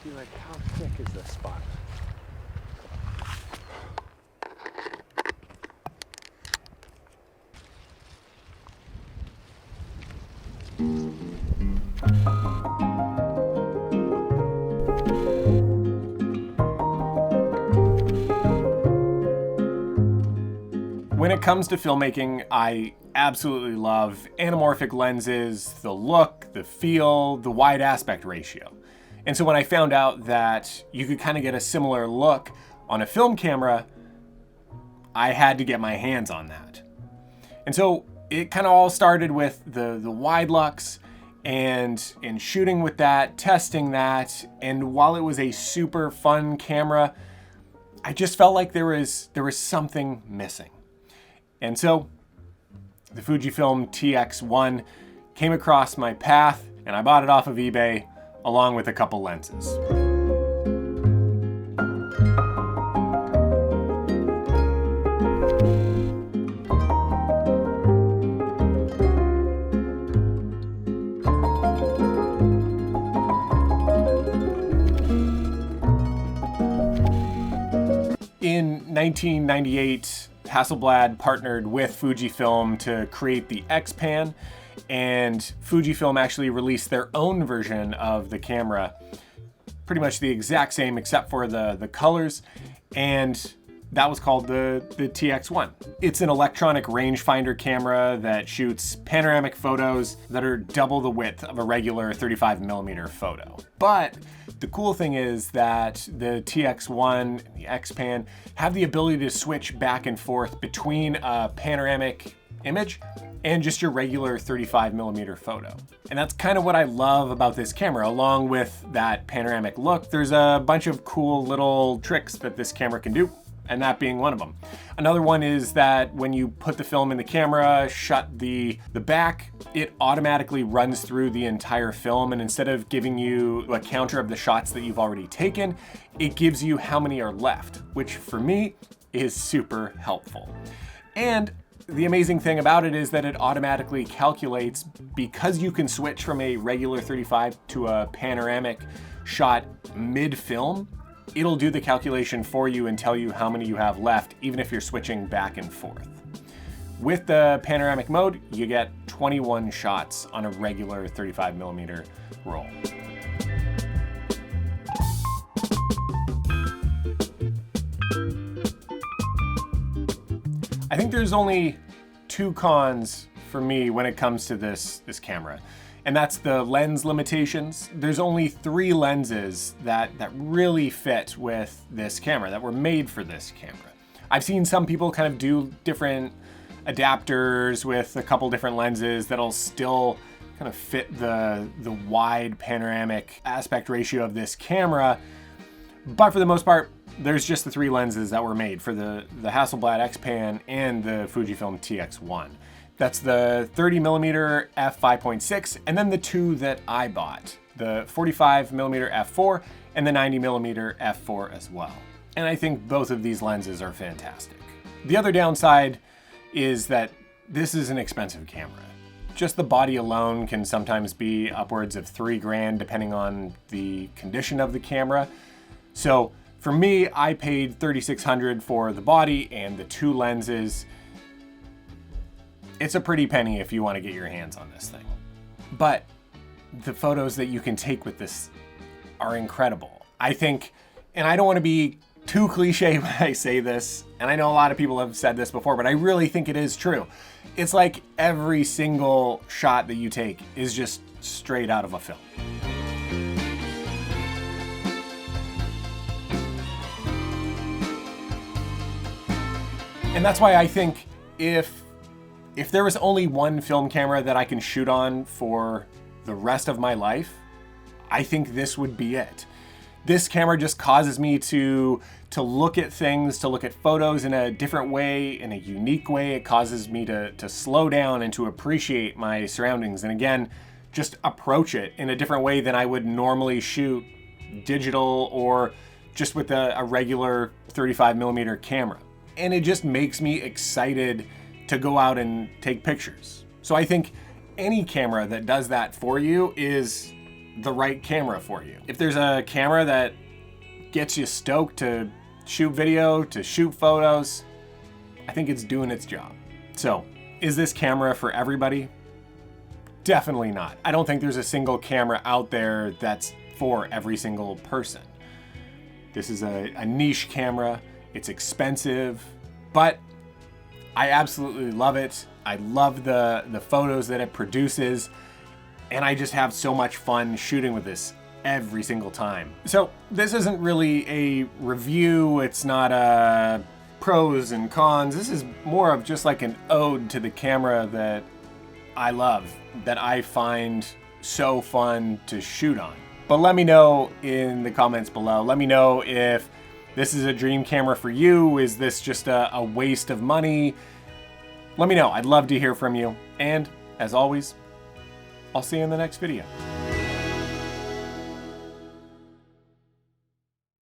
be like, how thick is this spot? When it comes to filmmaking, I absolutely love anamorphic lenses, the look, the feel, the wide aspect ratio. And so when I found out that you could kind of get a similar look on a film camera, I had to get my hands on that. And so it kind of all started with the wide lux and in shooting with that, testing that. And while it was a super fun camera, I just felt like there was something missing. And so the Fujifilm TX-1 came across my path and I bought it off of eBay along with a couple lenses. In 1998, Hasselblad partnered with Fujifilm to create the Xpan, and Fujifilm actually released their own version of the camera, pretty much the exact same except for the colors, and that was called the TX-1. It's an electronic rangefinder camera that shoots panoramic photos that are double the width of a regular 35mm photo. But the cool thing is that the TX-1 and the Xpan have the ability to switch back and forth between a panoramic image and just your regular 35mm photo. And that's kind of what I love about this camera. Along with that panoramic look, there's a bunch of cool little tricks that this camera can do, and that being one of them. Another one is that when you put the film in the camera, shut the back, it automatically runs through the entire film, and instead of giving you a counter of the shots that you've already taken, it gives you how many are left, which for me is super helpful. And the amazing thing about it is that it automatically calculates, because you can switch from a regular 35 to a panoramic shot mid-film, it'll do the calculation for you and tell you how many you have left, even if you're switching back and forth. With the panoramic mode, you get 21 shots on a regular 35mm roll. I think there's only two cons for me when it comes to this camera, and that's the lens limitations. There's only 3 lenses that really fit with this camera, that were made for this camera. I've seen some people kind of do different adapters with a couple different lenses that'll still kind of fit the wide panoramic aspect ratio of this camera, but for the most part, there's just the 3 lenses that were made for the Hasselblad Xpan and the Fujifilm TX-1. That's the 30mm f5.6, and then the 2 that I bought, the 45mm f4 and the 90mm f4 as well. And I think both of these lenses are fantastic. The other downside is that this is an expensive camera. Just the body alone can sometimes be upwards of $3 grand depending on the condition of the camera. So for me, I paid $3,600 for the body and the 2 lenses. It's a pretty penny if you want to get your hands on this thing. But the photos that you can take with this are incredible. I think, and I don't want to be too cliche when I say this, and I know a lot of people have said this before, but I really think it is true. It's like every single shot that you take is just straight out of a film. And that's why I think if there was only one film camera that I can shoot on for the rest of my life, I think this would be it. This camera just causes me to look at things, to look at photos in a different way, in a unique way. It causes me to slow down and to appreciate my surroundings. And again, just approach it in a different way than I would normally shoot digital or just with a regular 35mm camera. And it just makes me excited to go out and take pictures. So I think any camera that does that for you is the right camera for you. If there's a camera that gets you stoked to shoot video, to shoot photos, I think it's doing its job. So, is this camera for everybody? Definitely not. I don't think there's a single camera out there that's for every single person. This is a niche camera. It's expensive, but I absolutely love it. I love the photos that it produces, and I just have so much fun shooting with this every single time. So this isn't really a review. It's not a pros and cons. This is more of just like an ode to the camera that I love, that I find so fun to shoot on. But let me know in the comments below. Let me know if this is a dream camera for you. Is this just a waste of money? Let me know. I'd love to hear from you. And as always, I'll see you in the next video.